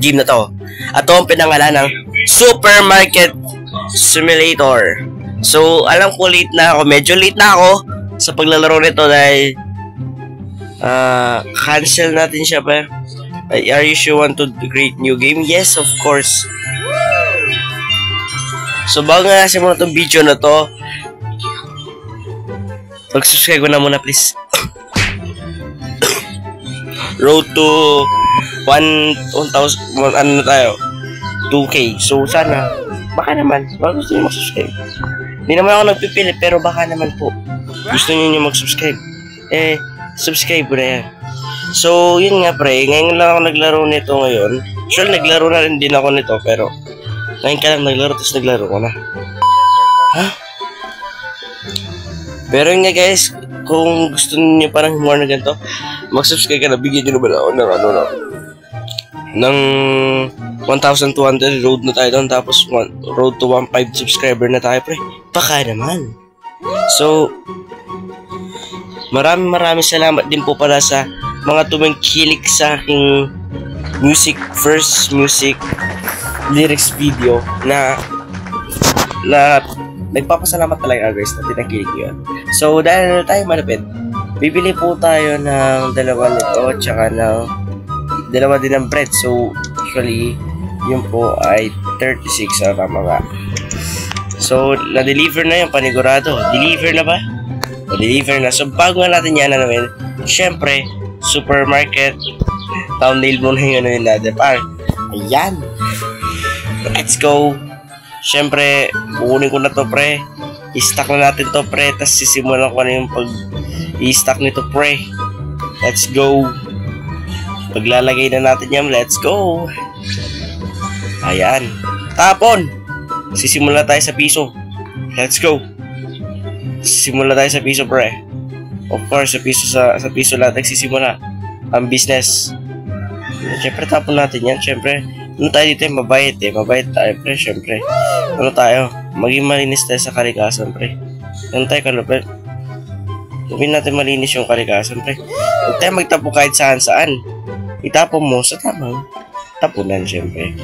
Game na to. At ito ang pinangalan ng Supermarket Simulator. So, alam ko late na ako. Medyo late na ako sa paglalaro nito dahil cancel natin siya pa. Are you sure want to create new game? Yes, of course. So, bago nga nasin muna itong video na to, mag-subscribe ko na muna please. Road to 1,000, ano na tayo, 2K. So sana, baka naman, baka gusto nyo mag-subscribe. Hindi naman ako nagpipili, pero baka naman po gusto nyo mag-subscribe. Subscribe ko na yan. So, yun nga pre, ngayon lang ako naglaro nito ngayon. Sure, naglaro na rin din ako nito, pero ngayon ka lang naglaro, tapos naglaro ko na. Ha? Pero yun nga guys, kung gusto niyo parang more na ganito, mag-subscribe ka na, bigyan nyo naman ako ng 1,200 road na tayo doon, tapos road to 1,500 subscriber na tayo pre. Baka naman. So, maraming salamat din po pala sa mga tumangkilik sa aking first music lyrics video na nagpapasalamat talaga guys na tinangkilik yun. So, dahil tayo malapit, bibili po tayo ng dalawa nito, tsaka ng dalawa din ng bread. So, actually, yun po ay 36 sa tama nga. So, na-deliver na yung panigurado. Deliver na ba? Na-deliver na. So, bago nga natin yan na namin, syempre, supermarket, thumbnail muna yung ano yung ladder par. Ayan. Let's go. Syempre, kukunin ko na to pre. I-stack na natin to pre. Tapos sisimulan ko na yung i-stack nito pre. Let's go. Paglalagay na natin yan. Let's go. Ayan. Tapon. Sisimula tayo sa piso. Let's go. Sisimula tayo sa piso pre. Of course, sa piso lahat nagsisimula ang business. Siyempre tapon natin yan. Siyempre ano tayo dito mabait mabait tayo pre. Siyempre ano tayo, maging malinis tayo sa kalikasan pre. Ano tayo kalupit, gawin natin malinis yung kalikasan pre. Huwag tayo magtapo kahit saan. Itapon mo sa tamang tapunan siyempre.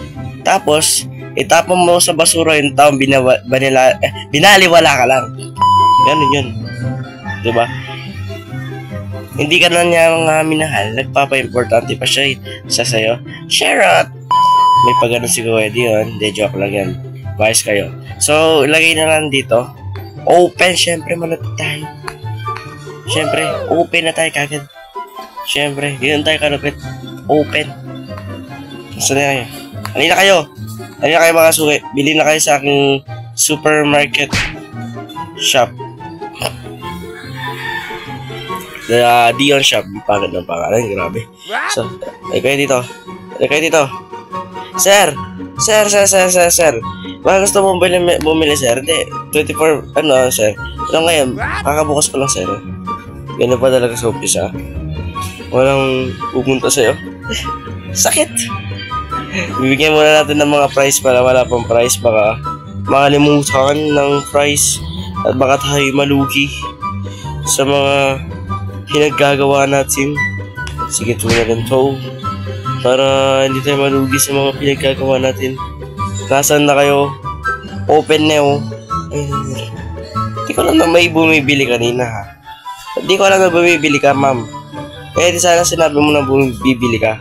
Tapos itapon mo sa basura yung taong binaliwala ka lang. Ganun yun, diba? Hindi ka na niya minahal, nagpapa-importante pa siya sa'yo. Share out! May pagano si Kuya yun. Hindi, joke lang yan. Bias kayo. So, ilagay na lang dito. Open, syempre, malapit tayo. Syempre, open na tayo kagad. Syempre, yun tayo kalupit. Open. Gusto na kayo. Halina kayo mga suki. Bili na kayo sa aking supermarket shop. The Dion Shop. Pagod ng pangalan. Grabe. So, ay kayo dito. Sir. Baka gusto mo bumili sir? Hindi. 24, sir. Ano ngayon? Kakabukas ko lang sir. Ganun pa talaga sa umpisa. Walang pupunta sa'yo. Sakit. Bibigyan muna natin ng mga price para wala pang price. Baka makalimutan ng price. At baka tayo malugi sa mga pinaggagawa natin. Sige, tuloy na rin to para hindi tayo malugi sa mga pinaggagawa natin. Nasaan na kayo? Open na yun. Hindi ko lang na may bumibili kanina ha. Hindi ko alam na bumibili ka ma'am. Di sana sinabi mo na bumibili ka.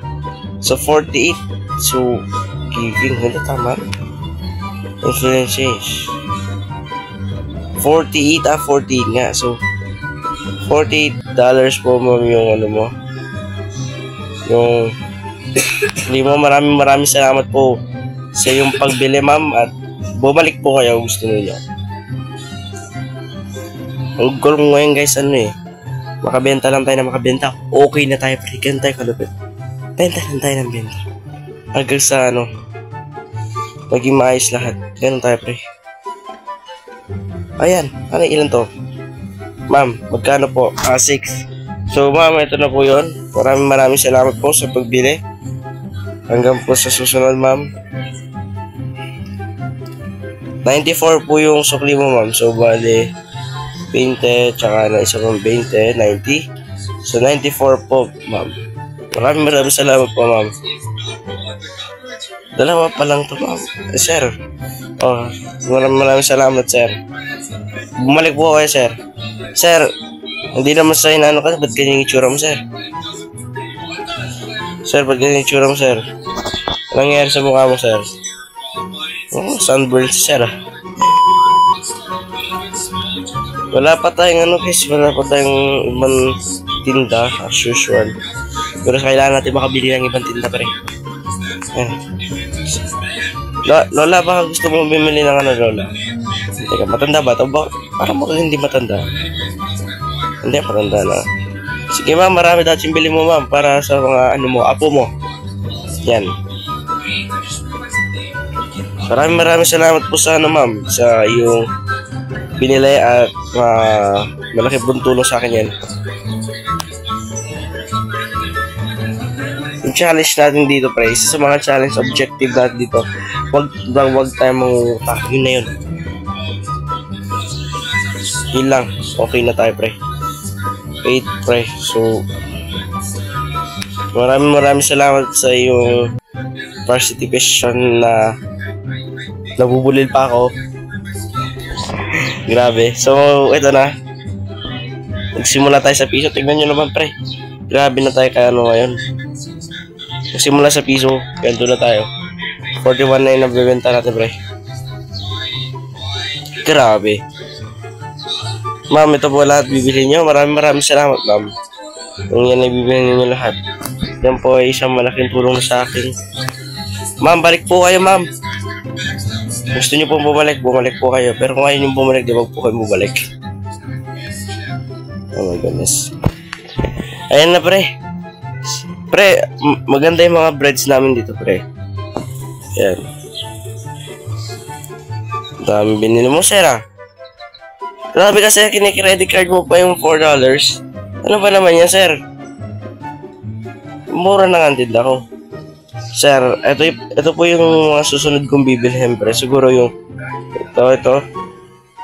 So 48. So giving. Hindi tama. Influences 48 48 nga. So $48 po ma'am yung ano mo. Yung hindi mo maraming salamat po sa yung pagbili ma'am at bumalik po kayo gusto niyo. Ang goal ko ngayon guys makabenta lang tayo na makabenta. Okay na tayo pre. Ganun tayo kalupit. Benta lang tayo ng benta. Hanggang sa maging maayos lahat. Ganun tayo pre. Ayan. Ilan to? Ma'am, magkano po? 6. So ma'am, ito na po yun. Maraming salamat po sa pagbili. Hanggang po sa susunod ma'am. 94 po yung sukli mo ma'am. So bali 20, tsaka na isa pang 20, 90. So 94 po ma'am. Maraming salamat po, ma'am. Dalawa pa lang to, ma'am. Sir. Oh, maraming salamat, sir. Bumalik po kayo, sir. Sir, hindi naman sa inaano ka, ba't ganyan yung itsura mo, sir? Sir, ba't ganyan yung itsura mo, sir? Anong nangyari sa mukha mo, sir? Oh, sunburn si sir, ah. Wala pa tayong ano, guys. Wala pa tayong ibang tinda, as usual. Pero kailangan natin makabili ng ibang tinda pa rin. Lola, baka gusto mo bumili ng ano, Lola? Teka, matanda ba ito? Parang baka hindi matanda. Hindi, matanda na. Sige, ma'am, marami dapat bili mo, ma'am, para sa mga ano mo, apo mo. Yan. Maraming salamat po sa ano, ma'am, sa yung binilay at malaki pong tulong sa akin yan. Yung challenge natin dito, pre, isa sa mga challenge objective natin dito, wag tayong mangutang. Yun na yun. Yun lang. Okay na tayo, pre. Wait, pre. So, maraming salamat sa iyong participation na nabubulil pa ako. Grabe. So, ito na. Nagsimula tayo sa piso. Tingnan nyo naman, pre. Grabe na tayo kaya ano ngayon. Nagsimula sa piso. Ganito na tayo. 41 na yung nabibenta natin, pre. Grabe. Ma'am, ito po lahat bibili nyo. Maraming salamat, ma'am. Kung yan ay bibili nyo lahat. Yan po ay isang malaking tulong na sa akin. Ma'am, balik po kayo, ma'am. Gusto nyo pong bumalik po kayo. Pero kung ayaw nyo bumalik, di wag po kayo bumalik. Oh my goodness. Ayan na, pre. Pre, maganda yung mga breads namin dito, pre. Ayan. Dami binili mo, sir, ah. Grabe kasi kinikredit card mo pa yung $4. Ano ba naman yan, sir? Mura na nga tinda ko. Sir, ito po yung mga susunod kong bibilhin, pre. Siguro yung ito.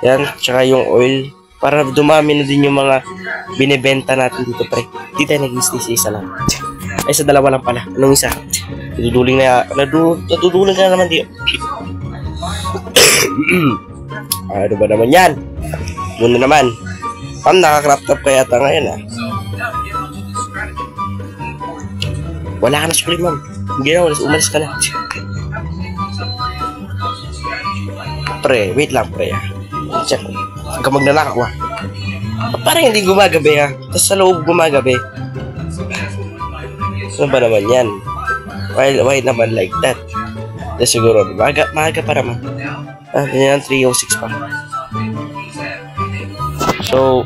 Yan, tsaka yung oil. Para dumami na din yung mga binibenta natin dito, pre. Di tayo nag-isa lang. Ay, sa dalawa lang pala. Anong isa? Naduduling na naman dito. Ano ba naman yan? Muna naman. Ma'am, naka-crop top kaya ata ngayon, ah. Wala ka na sukli, ma'am. Hindi na, umalis ka na. Pre, wait lang, pre, ah. Check. Huwag ka magnanakaw, ah. Parang hindi gumagabi, ah. Tapos sa loob gumagabi. Ano ba naman yan? Why naman like that? Tapos siguro, maaga pa naman. Ah, yan, 3:06 pa. So,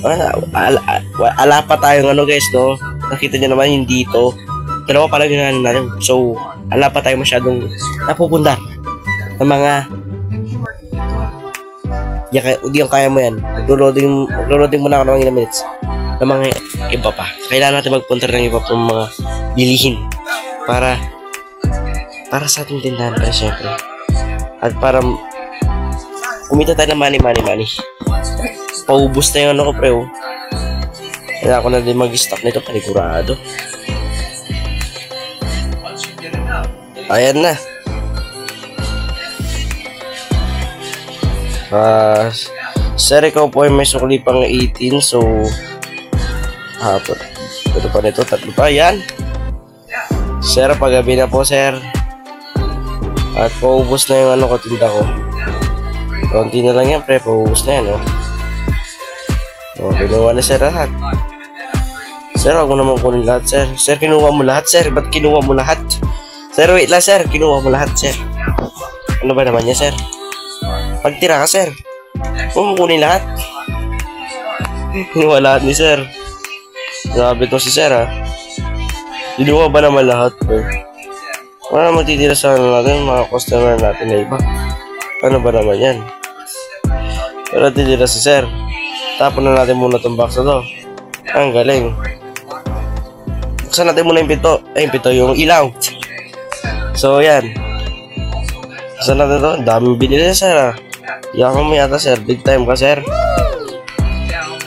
ala pa tayong ano, guys, no? Nakita nyo naman yung dito. Dalawa pala ginahan natin. So, ala pa tayo masyadong napupunta ng mga hindi yung kaya mo yan. Maglo-loading muna ako ng ilang minutes ng mga iba pa. Kailangan natin magpunta ng iba pang mga bilihin para sa ating tindahan, para syempre. At para kumita tayo ng money. Paubos na yung ano ko, pre, oh. Kaya ako na din mag-stock nito, panigurado. Ayan na. Sir, ikaw po ay may sukli pang 18, so ito pa nito, 3 pa, yan. Sir, paggabi na po, sir. At paubos na yung ano ko, tinda ko. Konti na lang yan, pre, paubos na yan, oh. O, kinuha na, sir, lahat. Sir, wag mo naman kunin lahat, sir. Sir, kinuha mo lahat, sir. Ba't kinuha mo lahat? Sir, wait lang, sir. Kinuha mo lahat, sir. Ano ba naman yan, sir? Pagtira ka, sir. Huwag mo kunin lahat. Kinuha lahat ni sir. Grabe to si sir, ha. Kinuha ba naman lahat, sir? Wala naman titira sa ano natin, mga customer natin na iba. Ano ba naman yan? Pero titira si sir. Tapon na natin muna itong box na to. Ang galing. Buksan natin muna yung pinto. Ay, yung pinto, yung ilaw. So, yan. Buksan natin ito. Daming binili, sir, ha. Yaman mo yata, sir. Big time ka, sir.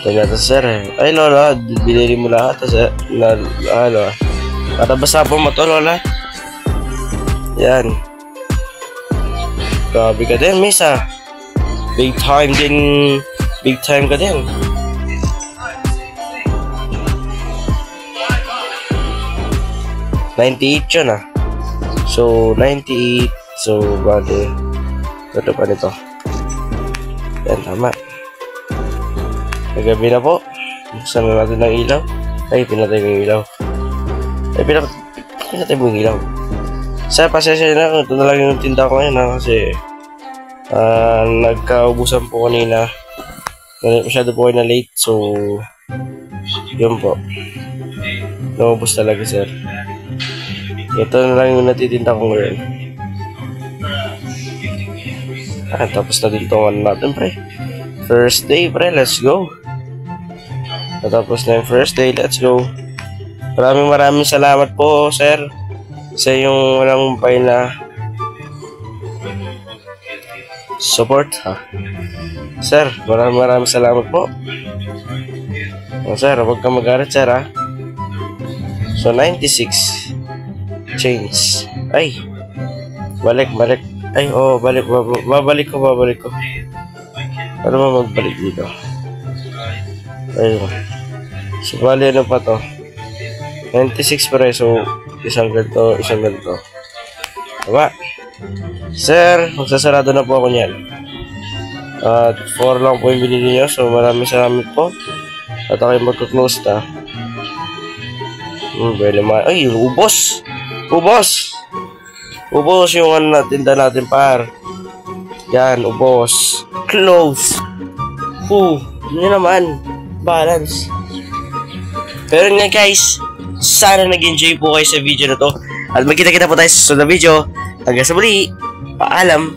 Ito na to, sir. Ay, Lola, binili mo lahat. Ano, para basa po mo to, Lola. Yan. Grabe ka din, miss, ah. Big time ka din. $98 yun, ah. So, 98. So, bali. Ito pa nito. Yan, tama. Nagabi na po. Buksan na natin ng ilaw. Ay, pinatay ko yung ilaw. Ay, pinatay mo yung ilaw. Sir, pasensya na kung ito na lang yung tinda ko ngayon, ha. Kasi, nagkaubusan po kanina. Masyado po kayo na late. So, yun po. Naubos talaga, sir. Ito na lang yung natitinda ko ngayon. Tapos na din itong natin, pre. First day, pre. Let's go. Natapos na yung first day. Let's go. Maraming salamat po, sir. Sa yung walang umpay na support, ha. Sir, maraming salamat po. Sir, huwag ka magalit, sir, ha. So, 96 change. Ay, balik. Ay, oh, babalik ko. Ano ba magbalik dito? Ayun. So, bali, ano pa to? 96 pre, so, isang ganito. Diba? Sir, magsasarado na po ako niyan. At 4 lang po yung binili nyo, so maraming salamat po. At ako'y magkuklose na. Ay, ubos yung ano tinda natin, par. Yan, ubos. Close. Yun naman. Balance. Pero nga guys, sana nag-enjoy po kayo sa video na to. At magkita-kita po tayo sa susunod na video. Hanggang sa muli. Paalam.